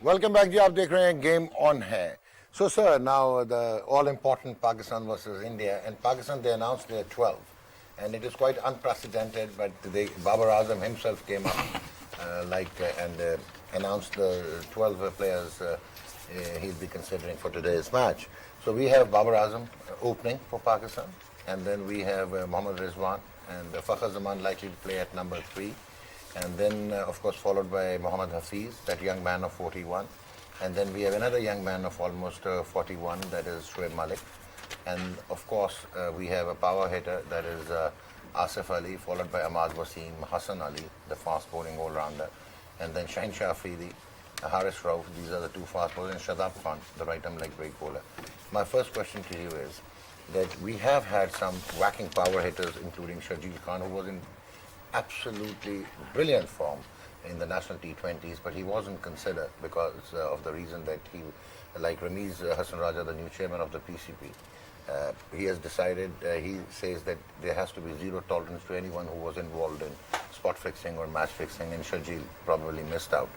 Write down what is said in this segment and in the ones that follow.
Welcome back जी आप देख रहे हैं गेम ऑन है so sir now the all important Pakistan versus India and Pakistan they announced their 12 and it is quite unprecedented but Babar Azam himself came up and announced the 12 players he'll be considering for today's match. So we have Babar Azam opening for Pakistan and then we have Mohammad Rizwan and Fakhar Zaman likely to play at number 3. And then, of course, followed by Mohammad Hafiz, that young man of 41. And then we have another young man of almost 41, that is Shoaib Malik. And, of course, we have a power hitter, that is Asif Ali, followed by Ahmad Wasim, Hassan Ali, the fast bowling all-rounder. And then Shaheen Shah Afridi, Haris Rauf, these are the two fast bowlers, and Shadab Khan, the right-arm leg break bowler. My first question to you is that we have had some whacking power hitters, including Shajil Khan, who was in absolutely brilliant form in the national T20s, but he wasn't considered because of the reason that he, like Ramiz Hassan Raja, the new chairman of the PCP, he has decided, he says that there has to be zero tolerance to anyone who was involved in spot fixing or match fixing, and Shajil probably missed out.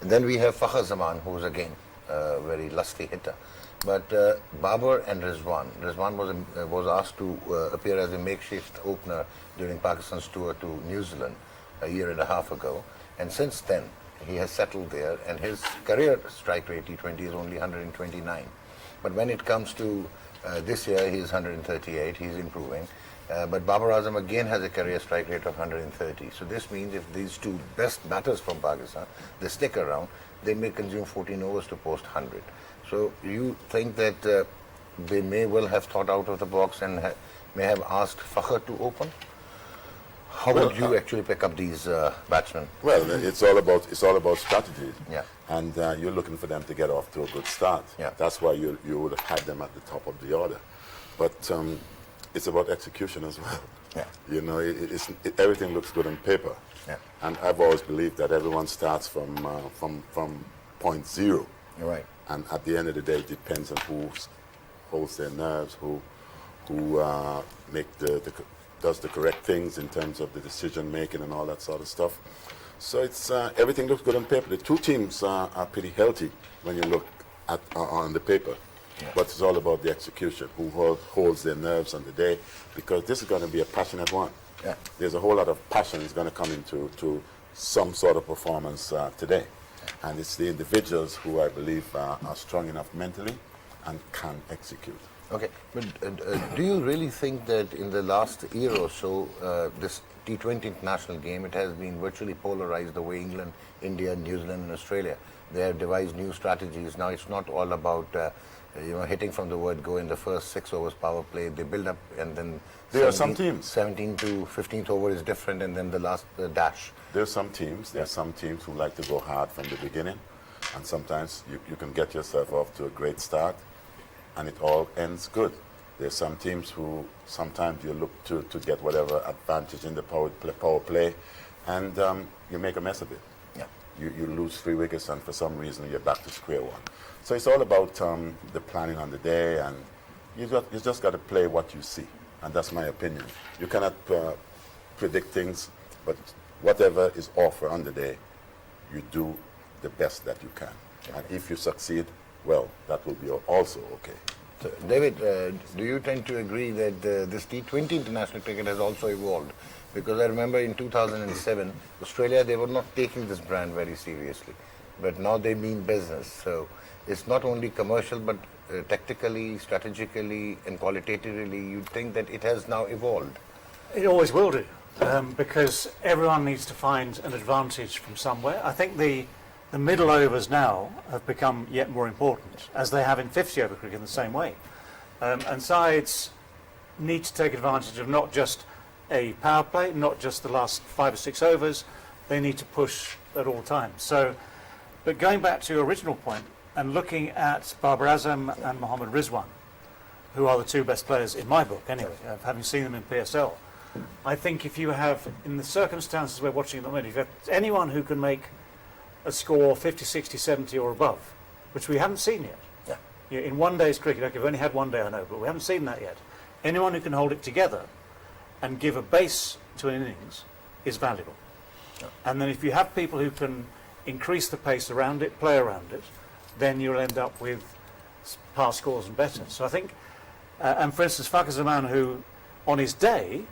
And then we have Fakhar Zaman, who is again a very lusty hitter. But Babar and Rizwan was asked to appear as a makeshift opener during Pakistan's tour to New Zealand a year and a half ago. And since then, he has settled there and his career strike rate T20 is only 129. But when it comes to this year, he is 138, he's improving. But Babar Azam again has a career strike rate of 130. So this means if these two best batters from Pakistan, they stick around, they may consume 14 overs to post 100. So you think that they may well have thought out of the box and may have asked Fakhar to open? How would you actually pick up these batsmen? Well, it's all about strategy. Yeah. And you're looking for them to get off to a good start. Yeah. That's why you would have had them at the top of the order. But it's about execution as well. Yeah. You know, everything looks good on paper. Yeah. And I've always believed that everyone starts from point zero. You're right. And at the end of the day, it depends on who holds their nerves, who does the correct things in terms of the decision making and all that sort of stuff. So it's everything looks good on paper. The two teams are pretty healthy when you look at on the paper. Yeah. But it's all about the execution, who holds their nerves on the day, because this is going to be a passionate one. Yeah. There's a whole lot of passion is going to come into some sort of performance today. And it's the individuals who I believe are strong enough mentally and can execute. Okay, but do you really think that in the last year or so, this T20 international game, it has been virtually polarized the way England, India, New Zealand and Australia, they have devised new strategies. Now it's not all about hitting from the word go in the first 6 overs power play. They build up and then there are some teams 17 to 15th over is different, and then the last dash. There are some teams who like to go hard from the beginning, and sometimes you can get yourself off to a great start and it all ends good. There's some teams who sometimes you look to get whatever advantage in the power play and you make a mess of it. Yeah. You lose 3 wickets and for some reason you're back to square one. So it's all about the planning on the day, and you just got to play what you see, and that's my opinion. You cannot predict things, but whatever is offered on the day, you do the best that you can. Okay. And if you succeed, well, that will be also okay. So, David, do you tend to agree that this T20 international cricket has also evolved? Because I remember in 2007, Australia, they were not taking this brand very seriously. But now they mean business. So it's not only commercial, but tactically, strategically, and qualitatively, you'd think that it has now evolved. It always will do, because everyone needs to find an advantage from somewhere. I think the middle overs now have become yet more important, as they have in 50-over cricket in the same way. And sides need to take advantage of not just a power play, not just the last 5 or 6 overs. They need to push at all times. So, but going back to your original point and looking at Babar Azam and Mohammad Rizwan, who are the two best players in my book anyway, having seen them in PSL, I think if you have, in the circumstances we're watching at the moment, if you have anyone who can make a score 50, 60, 70 or above, which we haven't seen yet. Yeah. In one day's cricket, okay, we've only had one day, I know, but we haven't seen that yet. Anyone who can hold it together and give a base to an innings is valuable. Yeah. And then if you have people who can increase the pace around it, play around it, then you'll end up with pass scores and better. So I think, and for instance, Fakhar Zaman, who on his day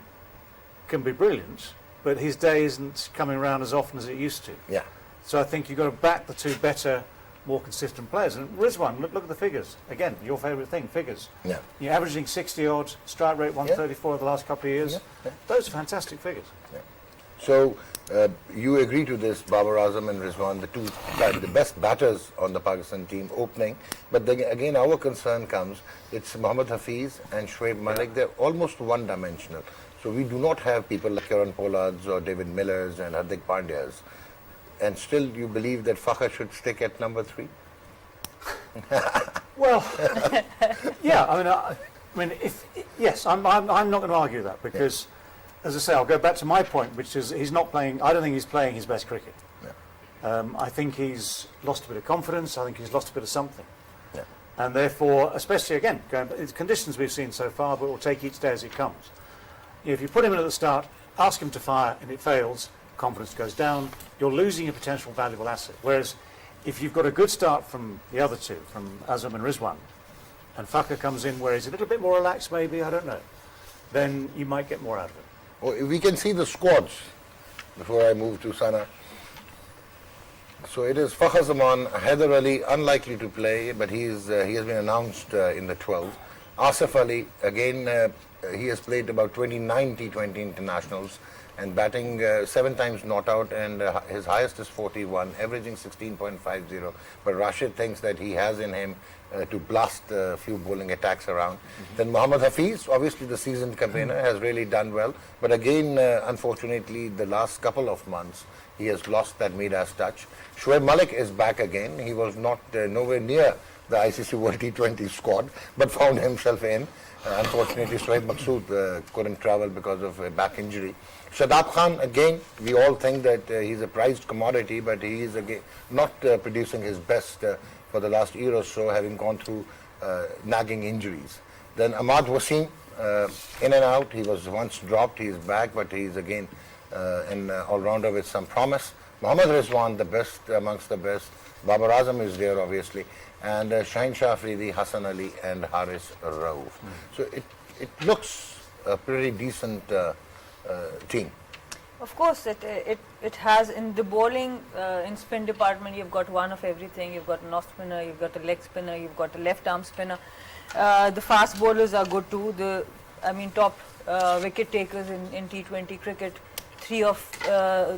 can be brilliant, but his day isn't coming around as often as it used to. Yeah. So I think you've got to back the two better, more consistent players. And Rizwan, look at the figures. Again, your favourite thing, figures. Yeah. You're averaging 60 odd, strike rate 134 the last couple of years. Yeah. Yeah. Those are fantastic figures. Yeah. So you agree to this, Babar Azam and Rizwan, the best batters on the Pakistan team opening. But then again, our concern comes, it's Mohammad Hafiz and Shoaib Malik. They're almost one-dimensional. So we do not have people like Kieran Pollards or David Millers and Hardik Pandyas. And still you believe that Fakhar should stick at number 3? Well, yeah, I mean, yes, I'm not going to argue that because, as I say, I'll go back to my point, which is he's not playing. I don't think he's playing his best cricket. Yeah. I think he's lost a bit of confidence. I think he's lost a bit of something, Yeah. and therefore, especially again, it's conditions we've seen so far, but we'll take each day as it comes. If you put him in at the start, ask him to fire, and it fails, confidence goes down. You're losing a potential valuable asset. Whereas, if you've got a good start from the other two, from Azam and Rizwan, and Fakhar comes in where he's a little bit more relaxed, maybe, I don't know, then you might get more out of it. Oh, we can see the squads before I move to Sana. So it is Fakhar Zaman, Haider Ali, unlikely to play, but he has been announced in the 12. Asif Ali, again, he has played about 29 T20 internationals and batting 7 times not out, and his highest is 41, averaging 16.50. But Rashid thinks that he has in him to blast a few bowling attacks around. Then Mohammad Hafiz, obviously the seasoned campaigner, has really done well. But again, unfortunately, the last couple of months, he has lost that Midas touch. Shoaib Malik is back again. He was not nowhere near the ICC World T20 squad, but found himself in. Unfortunately, Shoaib Maqsood couldn't travel because of a back injury. Shadab Khan, again, we all think that he's a prized commodity, but he is again not producing his best for the last year or so, having gone through nagging injuries. Then Ahmad Wasim, in and out. He was once dropped, he's back, but he's again an all-rounder with some promise. Mohammad Rizwan, the best amongst the best. Babar Azam is there, obviously. And Shaheen Shah Afridi, Hassan Ali, and Haris Rauf. So it looks a pretty decent team. Of course, it has in the bowling, in spin department, you've got one of everything. You've got an off spinner, you've got a leg spinner, you've got a left arm spinner. The fast bowlers are good too. Top wicket takers in T20 cricket, 3 of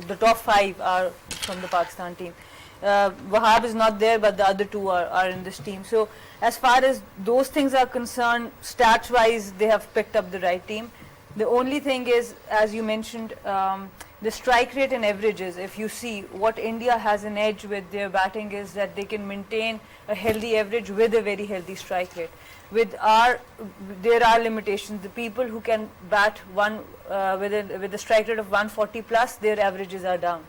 the top 5 are from the Pakistan team. Wahab is not there, but the other 2 are in this team. So as far as those things are concerned, stats wise, they have picked up the right team. The only thing is, as you mentioned, the strike rate and averages. If you see what India has an edge with their batting is that they can maintain a healthy average with a very healthy strike rate. There are limitations. The people who can bat with a strike rate of 140 plus, their averages are down.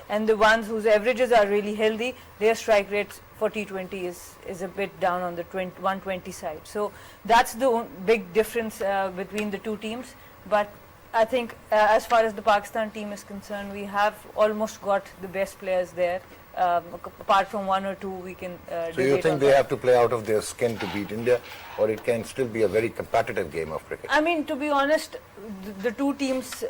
And the ones whose averages are really healthy, their strike rates for T20 is a bit down on the 120 side. So that's the big difference between the two teams. But I think as far as the Pakistan team is concerned, we have almost got the best players there. Apart from 1 or 2, we can So you think they have to play out of their skin to beat India, or it can still be a very competitive game of cricket? I mean, to be honest, the two teams'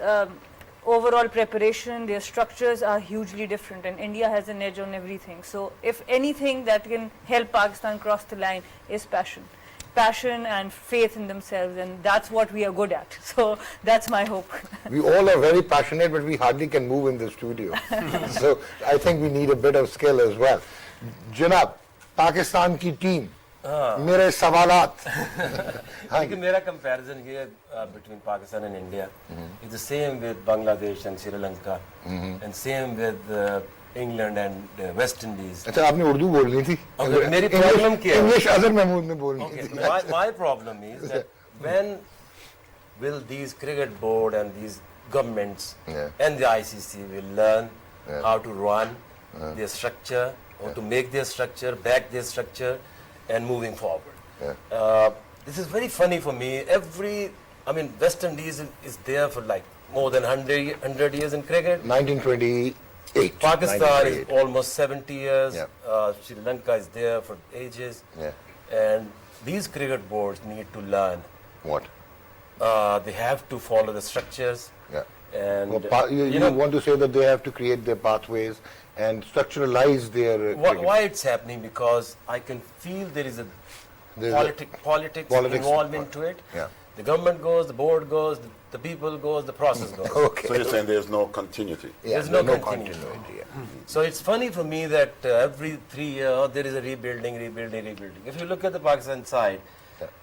overall preparation, their structures are hugely different, and India has an edge on everything. So if anything that can help Pakistan cross the line is passion and faith in themselves, and that's what we are good at. So that's my hope. We all are very passionate, but we hardly can move in the studio. So I think we need a bit of skill as well. Janab, Pakistan ki team, mere sawalat. My comparison here between Pakistan and India is the same with Bangladesh and Sri Lanka, and same with England and West Indies. अच्छा आपने उर्दू बोलनी थी. Okay, मेरी problem क्या है? English Azhar Mahmood ने बोलनी Okay, थी. my problem is that when will these cricket board and these governments and the ICC will learn how to run their structure, or to make their structure, back their structure, and moving forward. This is very funny for me. West Indies is there for like more than 100 years in cricket. 1920 Pakistan is 1998. almost 70 years. Yeah. Sri Lanka is there for ages. Yeah. And these cricket boards need to learn. What? They have to follow the structures. Yeah. And Well, you want to say that they have to create their pathways and structuralize their cricket. why it's happening? Because I can feel there is a There's politics politics involved into it. Yeah. The government goes, the board goes, the people goes, the process goes. Okay. So you're saying there's no continuity? Yeah, There's no continuity. continuity. Yeah. So it's funny for me that every 3 years there is a rebuilding. If you look at the Pakistan side,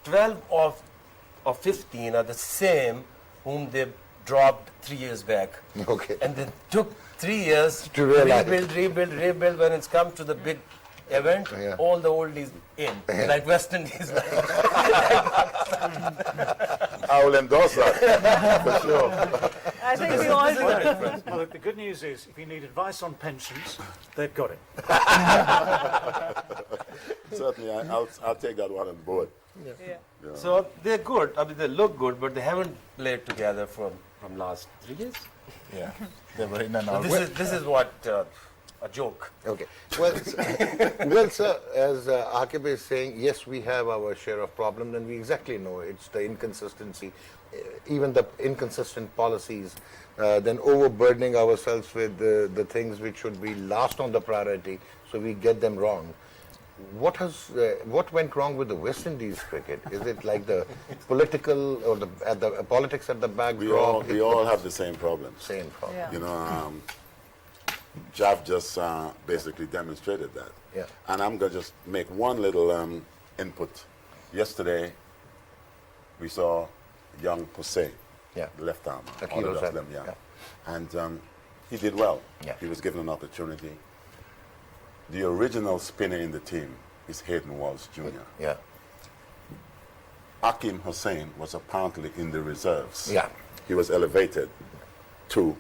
12 of 15 are the same whom they dropped 3 years back. Okay. And they took 3 years To realize rebuild. When it's come to the big event, Yeah. all the oldies in, like West Indies. I will endorse that, for sure. I think we all do. Well, look, the good news is, if you need advice on pensions, they've got it. Certainly, I'll take that one on board. Yeah. So they're good. I mean, they look good, but they haven't played together from last 3 years. Yeah. They were in and So out. this is what a joke. Okay. Well, well, sir, as Aaqib is saying, yes, we have our share of problems, and we exactly know it's the inconsistency, even the inconsistent policies, then overburdening ourselves with the things which should be last on the priority, so we get them wrong. What went wrong with the West Indies cricket? Is it like the political or the politics at the back? We all have the same problems. Same problem. Yeah. You know, Jav just basically demonstrated that. Yeah. And I'm going to just make one little input. Yesterday, we saw young Hussein, Yeah. the left arm. Aaqib Hussain, yeah. yeah. And he did well. Yeah. He was given an opportunity. The original spinner in the team is Hayden Walsh Jr. Yeah. Aaqib Hussain was apparently in the reserves. Yeah. He was elevated to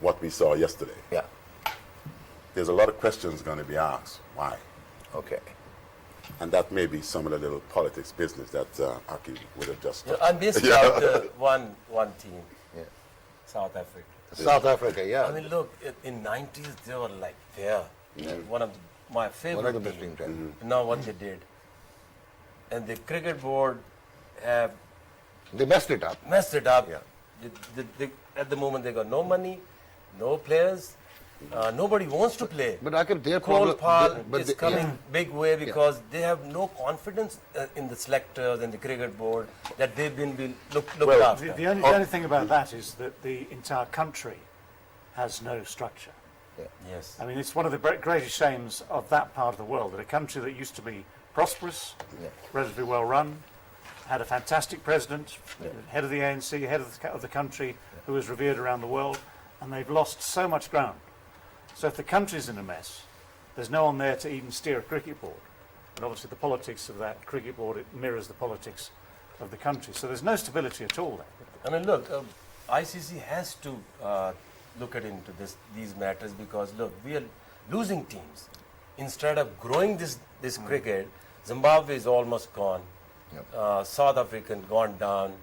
what we saw yesterday. Yeah. There's a lot of questions going to be asked. Why? Okay. And that may be some of the little politics business that Aaqib would have just I missed out one team, Yeah. South Africa. South Africa, yeah. I mean, look, in 90s they were like there. One of my favorite One of the best teams. teams, yeah. Now what they did, and the cricket board have They messed it up. messed it up. Yeah. At the moment they got no money, no players. Nobody wants to play. But Aaqib, their Cole problem... Pal but is they- coming big way because they have no confidence in the selectors and the cricket board that they've been looked after. The only thing about that is that the entire country has no structure. Yes. I mean, it's one of the greatest shames of that part of the world, that a country that used to be prosperous, relatively well run, had a fantastic president, head of the ANC, head of the country, who was revered around the world, and they've lost so much ground. So if the country's in a mess, there's no one there to even steer a cricket board. And obviously the politics of that cricket board, it mirrors the politics of the country. So there's no stability at all there. I mean, look, ICC has to look into these matters because, look, we are losing teams. Instead of growing this cricket, Zimbabwe is almost gone. South Africa gone down.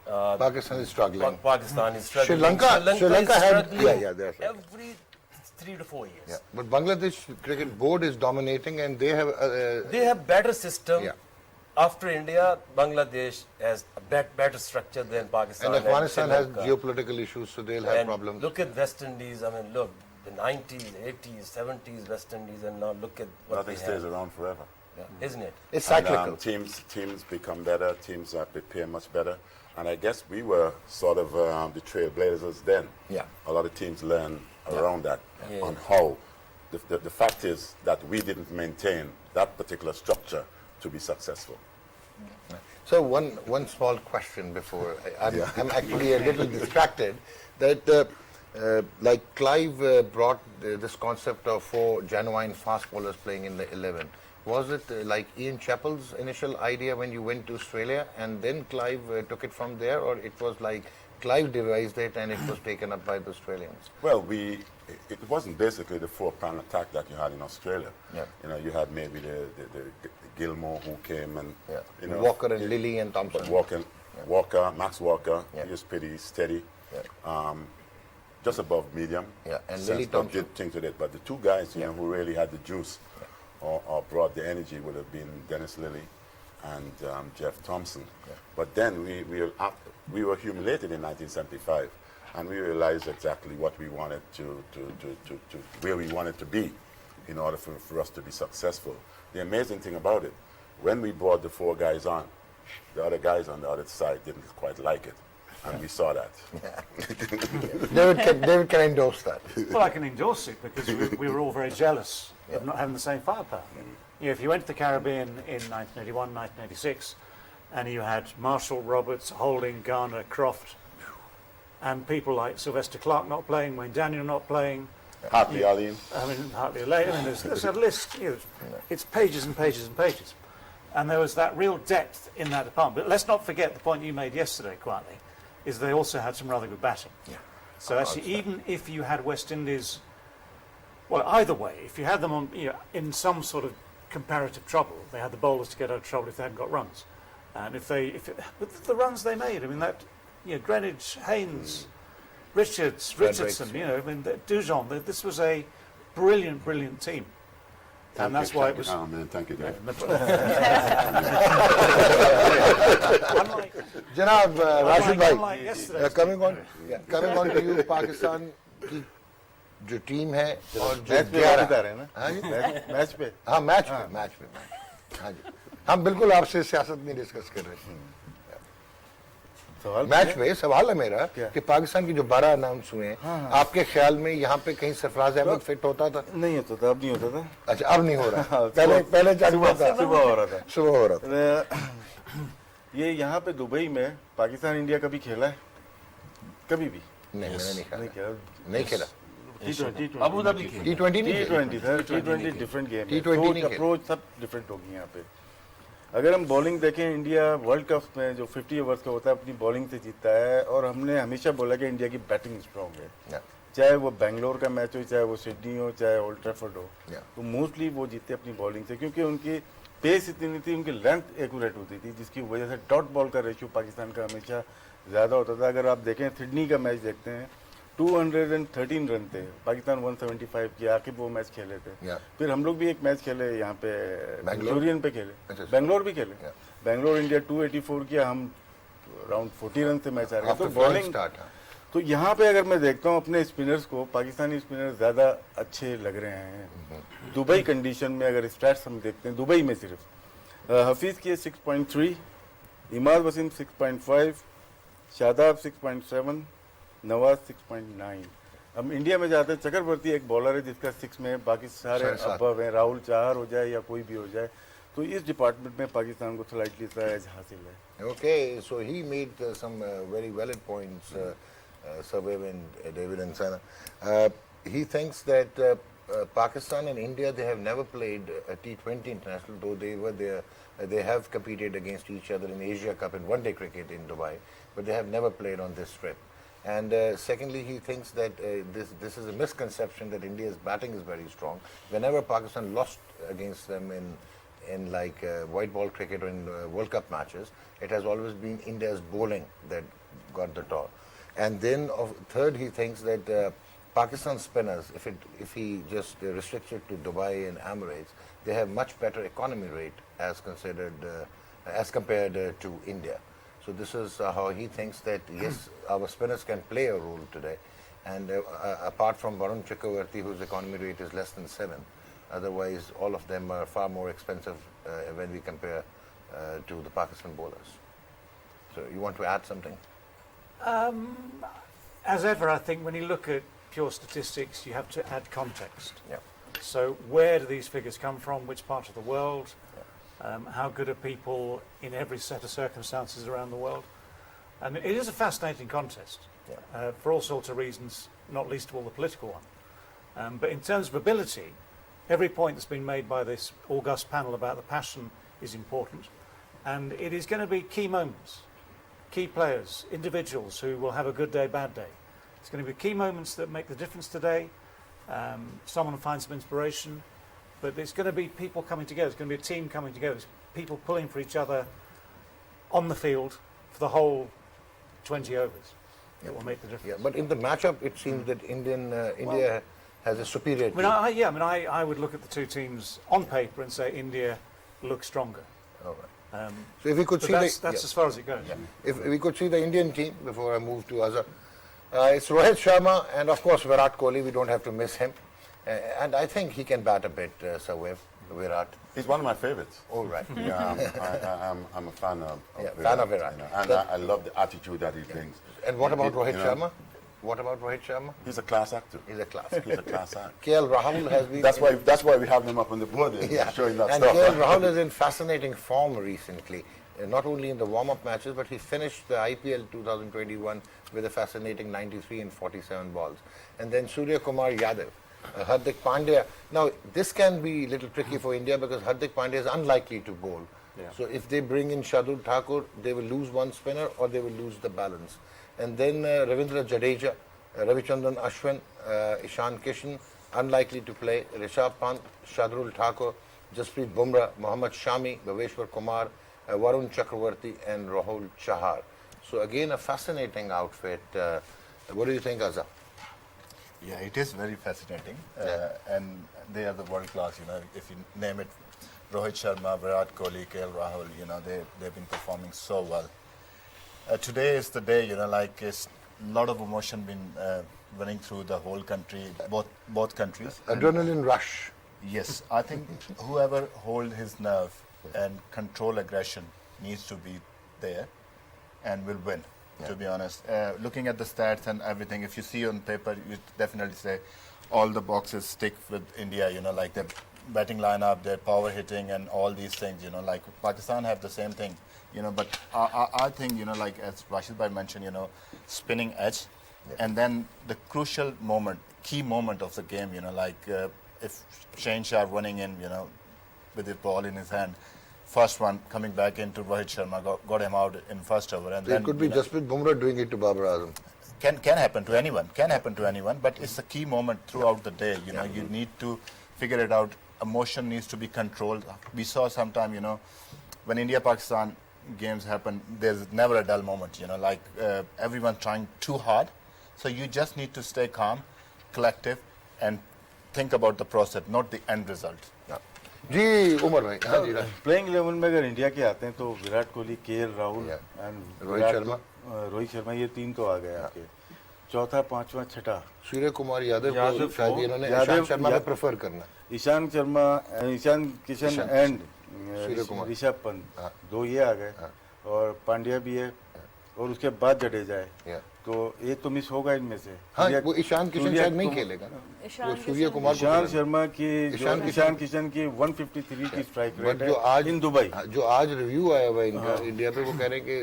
Pakistan is struggling. Pakistan is struggling. Sri Lanka is had... struggling they're struggling. every 3 to 4 years. Yeah. But Bangladesh cricket board is dominating, and they have... They have better system. Yeah. After India, Bangladesh has a better structure than Pakistan. and Afghanistan Sri has Lanka. geopolitical issues, so they'll have And problems. look at West Indies. I mean, look, the 90s, 80s, 70s West Indies, and now look at what nothing they stays have. around forever. Isn't it? It's And, cyclical. teams become better, teams prepare much better. And I guess we were sort of the trailblazers then. Yeah. A lot of teams learn around that, Yeah. on how. The fact is that we didn't maintain that particular structure to be successful. So one small question before I'm actually a little distracted. That like Clive brought this concept of 4 genuine fast bowlers playing in the 11. Was it like Ian Chappell's initial idea when you went to Australia, and then Clive took it from there, or it was like Clive devised it and it was taken up by the Australians? Well, it wasn't basically the 4-plan attack that you had in Australia. Yeah. You know, you had maybe the Gilmore who came and you know, Walker and Lilly and Thompson. Walker, Max Walker, Yeah. he was pretty steady. Yeah. just above medium. Yeah, and Sense Lily but Thompson. did things with it. But the two guys, who really had the juice or brought the energy would have been Dennis Lilly and Jeff Thompson. Yeah. But then we were humiliated in 1975, and we realized exactly what we wanted to where we wanted to be in order for us to be successful. The amazing thing about it, when we brought the 4 guys on, the other guys on the other side didn't quite like it. And we saw that. David can endorse that. Well, I can endorse it because we were all very jealous of not having the same firepower. If you went to the Caribbean in 1981, 1986, and you had Marshall, Roberts, Holding, Garner, Croft, and people like Sylvester Clarke not playing, Wayne Daniel not playing, Hartley Aline. Hartley Aline. There's a list. It's pages and pages and pages. And there was that real depth in that department. But let's not forget the point you made yesterday, quietly, is they also had some rather good batting. Yeah. So actually, even if you had West Indies, well, either way, if you had them on, in some sort of comparative trouble, they had the bowlers to get out of trouble if they hadn't got runs, and but the runs they made, Greenwich, Haynes, Richardson, Dujon. This was a brilliant team. And that's why it was. Oh man, thank you, Dave. Janab, Rashid bhai, coming on to you, Pakistan की जो team है और जो match पे बता रहे हैं ना, हाँ जी, मैच पे, हाँ मैच पे, हाँ जी, हम बिल्कुल आपसे सियासत नहीं डिस्कस कर रहे हैं। मैच पे सवाल है मेरा कि पाकिस्तान की जो 12 अनाउंस हुए हैं, आपके ख्याल में यहाँ पे कहीं सरफराज अहमद फिट होता था? नहीं होता था, अब नहीं होता था। अच्छा, अब नहीं हो रहा। पहले चालू हुआ था, सुबह हो रहा था। ये यहाँ पे दुबई में पाकिस्तान इंडिया कभी खेला है? कभी भी नहीं, मैंने नहीं खेला। अबू धाबी T20 नहीं खेला। T20 डिफरेंट गेम है, T20 नहीं खेला। अप्रोच सब डिफरेंट होगी यहाँ पे। अगर हम बॉलिंग देखें, इंडिया वर्ल्ड कप में जो 50 ओवर्स का होता है अपनी बॉलिंग से जीतता है, और हमने हमेशा बोला कि इंडिया की बैटिंग स्ट्रॉन्ग है, चाहे वो बेंगलोर का मैच हो, चाहे वो सिडनी हो, चाहे ओल्ड ट्रैफर्ड हो, तो मोस्टली वो जीतते अपनी बॉलिंग से, क्योंकि उनकी पेस इतनी नहीं थी, उनकी लेंथ एक्यूरेट होती थी, जिसकी वजह से डॉट बॉल का रेशियो पाकिस्तान का हमेशा ज़्यादा होता था। अगर आप देखें सिडनी का मैच देखते हैं, 213 रन थे, पाकिस्तान 175 की, आकिब वो मैच खेले थे। फिर हम लोग भी एक मैच खेले यहाँ पे, बेंगलोरियन पे खेले, बेंगलोर भी खेले, बेंगलोर इंडिया 284 किया, हम अराउंड 40 रन से मैच आ रहे हैं। तो बॉलिंग तो यहाँ पे अगर मैं देखता हूँ अपने स्पिनर्स को, पाकिस्तानी स्पिनर ज़्यादा अच्छे लग रहे हैं। दुबई कंडीशन में अगर स्टैट्स हम देखते हैं, दुबई में सिर्फ हफीज़ की 6.3, इमाद वसीम 6.5, शादाब 6.7, नवाज 6.9। अब इंडिया में जाते हैं, चक्रवर्ती एक बॉलर है जिसका 6 में, बाकी सारे अबव हैं, राहुल 4 हो जाए या कोई भी हो जाए, तो इस डिपार्टमेंट में पाकिस्तान को स्लाइटली सा एज हासिल है। Okay, so he made some very valid points, Sabeb and David and Sana. He thinks that Pakistan and India, they have never played a T20 international, though they were there. They have competed against each other in Asia Cup and one-day cricket in Dubai, but they have never played on this trip. And secondly, he thinks that this is a misconception that India's batting is very strong. Whenever Pakistan lost against them in like white ball cricket or in World Cup matches, it has always been India's bowling that got the toss. And then third, he thinks that Pakistan spinners, if he just restricts it to Dubai and Emirates, they have much better economy rate as compared to India. So this is how he thinks that yes, our spinners can play a role today. And apart from Varun Chakravarti, whose economy rate is less than 7, otherwise all of them are far more expensive when we compare to the Pakistan bowlers. So you want to add something? As ever, I think when you look at pure statistics, you have to add context. Yeah. So where do these figures come from? Which part of the world? How good are people in every set of circumstances around the world? I mean, it is a fascinating contest for all sorts of reasons, not least of all the political one. But in terms of ability, every point that's been made by this august panel about the passion is important. And it is going to be key moments, key players, individuals who will have a good day, bad day. It's going to be key moments that make the difference today. Someone will find some inspiration. But it's going to be people coming together. It's going to be a team coming together. It's people pulling for each other on the field for the whole 20 overs. that will make the difference. Yeah, but in the matchup, it seems that India has a superior team. I would look at the two teams on paper and say India looks stronger. All right. So if we could But see that's the, as far as it goes. if we could see the Indian team before I move to Azhar, it's Rohit Sharma and of course Virat Kohli. We don't have to miss him, and I think he can bat a bit. Virat. He's one of my favorites. All right. Yeah, I'm a fan of Virat. Fan of Virat. You know, and I love the attitude that he brings. And what about Rohit you know, Sharma? What about Rohit Sharma? He's a class actor. He's a class. He's a class act. KL Rahul has been. That's why we have him up on the board there, showing that and stuff. KL Rahul is in fascinating form recently. Not only in the warm-up matches, but he finished the IPL 2021 with a fascinating 93 in 47 balls. And then Surya Kumar Yadav, Hardik Pandya. Now, this can be a little tricky for India because Hardik Pandya is unlikely to bowl. Yeah. So if they bring in Shardul Thakur, they will lose one spinner or they will lose the balance. And then Ravindra Jadeja, Ravichandran Ashwin, Ishan Kishan, unlikely to play. Rishabh Pant, Shardul Thakur, Jasprit Bumrah, Mohammad Shami, Bhaveshwar Kumar, Varun Chakravarti and Rahul Chahar. So again, a fascinating outfit. What do you think, Azhar? Yeah, it is very fascinating, and they are the world class. You know, if you name it, Rohit Sharma, Virat Kohli, KL Rahul. You know, they've been performing so well. Today is the day. You know, like it's a lot of emotion been running through the whole country, both countries. Adrenaline rush. Yes, I think whoever hold his nerve and control aggression needs to be there and will win, to be honest. Looking at the stats and everything, if you see on paper, you definitely say all the boxes tick with India, you know, like the batting lineup, their power hitting and all these things, you know, like Pakistan have the same thing, you know, but I think, you know, like as Rashid bhai mentioned, you know, spinning edge and then the crucial moment, key moment of the game, you know, like if Shane Shah running in, you know, with the ball in his hand, first one coming back into Rohit Sharma, got him out in first over. And then, it could be Jasprit Bumrah doing it to Babar Azam. Can happen to anyone, but it's a key moment throughout the day. You know, you need to figure it out. Emotion needs to be controlled. We saw sometime, you know, when India-Pakistan games happen, there's never a dull moment, you know, like everyone trying too hard. So you just need to stay calm, collective, and think about the process, not the end result. जी उमर भाई हाँ जी playing 11 में अगर India के आते हैं तो Virat Kohli, KL Rahul and Rohit Sharma ये तीन तो आ गए आपके चौथा पांचवा छठा सूर्य कुमार यादव को शायद इन्होंने ईशान शर्मा को प्रेफर करना ईशान शर्मा, ईशान किशन एंड ऋषभ पंत दो ये आ गए और पांड्या भी है और उसके बाद जडेजा है तो एक तो मिस होगा इनमें से। हाँ, वो ईशान किशन शायद नहीं खेलेगा ना, वो सूर्य कुमार ईशान शर्मा की ईशान किशन की 153 की स्ट्राइक रेट है आज इन दुबई। जो आज रिव्यू आया हुआ इनका इंडिया पे, वो कह रहे हैं कि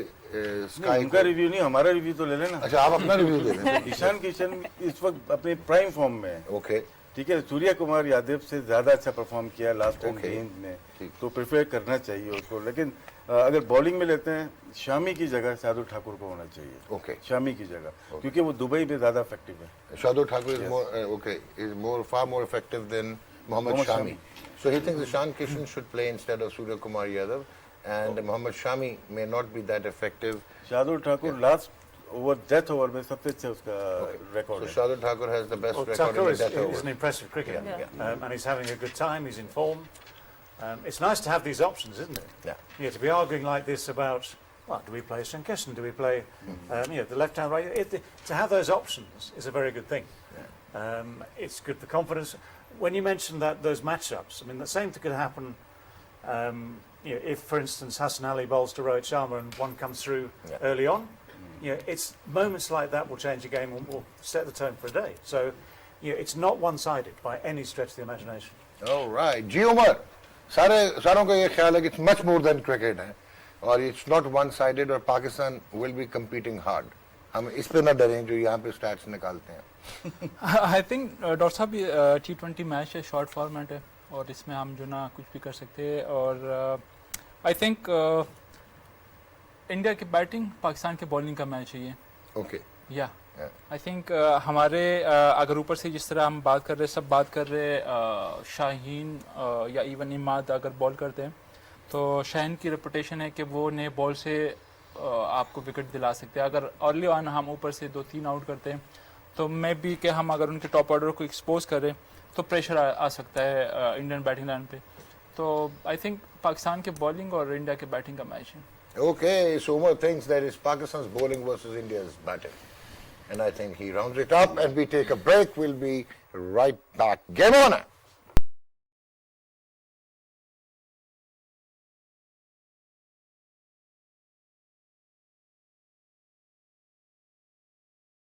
स्काई उनका रिव्यू नहीं, हमारा रिव्यू तो ले लेना। अच्छा, आप अपना रिव्यू दे दें। ईशान किशन इस वक्त अपने प्राइम फॉर्म में है। ओके, ठीक है, सूर्य कुमार यादव से ज्यादा अच्छा परफॉर्म किया लास्ट टाइम गेंद में, तो प्रेफर करना चाहिए उसको। लेकिन अगर बॉलिंग में लेते हैं, शामी की जगह शार्दुल ठाकुर को होना चाहिए। ओके, शामी की जगह, क्योंकि वो दुबई में ज्यादा इफेक्टिव है। Shardul Thakur is far more effective than Mohammad Shami. So he thinks Ishan Kishan should play instead of Surya Kumar Yadav, and Mohammad Shami may not be that effective. Shardul Thakur last over death over में सबसे अच्छा उसका record है। So Shardul Thakur has the best record Thakur in is the death an over. impressive cricketer, and he's having a good time. He's in form. It's nice to have these options, isn't it? Yeah. To be arguing like this about, well, do we play Shankishan? Do we play, the left hand, right? To have those options is a very good thing. It's good for confidence. When you mentioned that those matchups, I mean, the same thing could happen. If, for instance, Hassan Ali bowls to Rohit Sharma and one comes through early on, it's moments like that will change a game and will set the tone for a day. So, it's not one-sided by any stretch of the imagination. All right. Ji Umar, सारों का ये ख्याल है कि it's much more than cricket है, और it's not one-sided, और Pakistan will be competing hard. हम इस पे ना डरें जो यहाँ पे stats निकालते हैं. I think डॉक्टर साहब T20 मैच है, शॉर्ट फॉर्मेट है और इसमें हम जो ना कुछ भी कर सकते हैं और I think इंडिया की बैटिंग पाकिस्तान के बॉलिंग का मैच है ये. Okay. या आई थिंक हमारे अगर ऊपर से जिस तरह हम बात कर रहे सब बात कर रहे शाहीन या इवन इमाद अगर बॉल करते हैं तो शाहीन की रेपुटेशन है कि वो नए बॉल से आपको विकेट दिला सकते हैं। अगर अर्ली ऑन हम ऊपर से 2-3 आउट करते हैं तो मे बी कि हम अगर उनके टॉप ऑर्डर को एक्सपोज करें तो प्रेशर आ सकता है इंडियन बैटिंग लाइन पे। तो आई थिंक पाकिस्तान के बॉलिंग और इंडिया के बैटिंग का मैच है। Okay, so Umar thinks that it's Pakistan's bowling versus India's batting. And I think he rounds it up and we take a break. We'll be right back. Game on!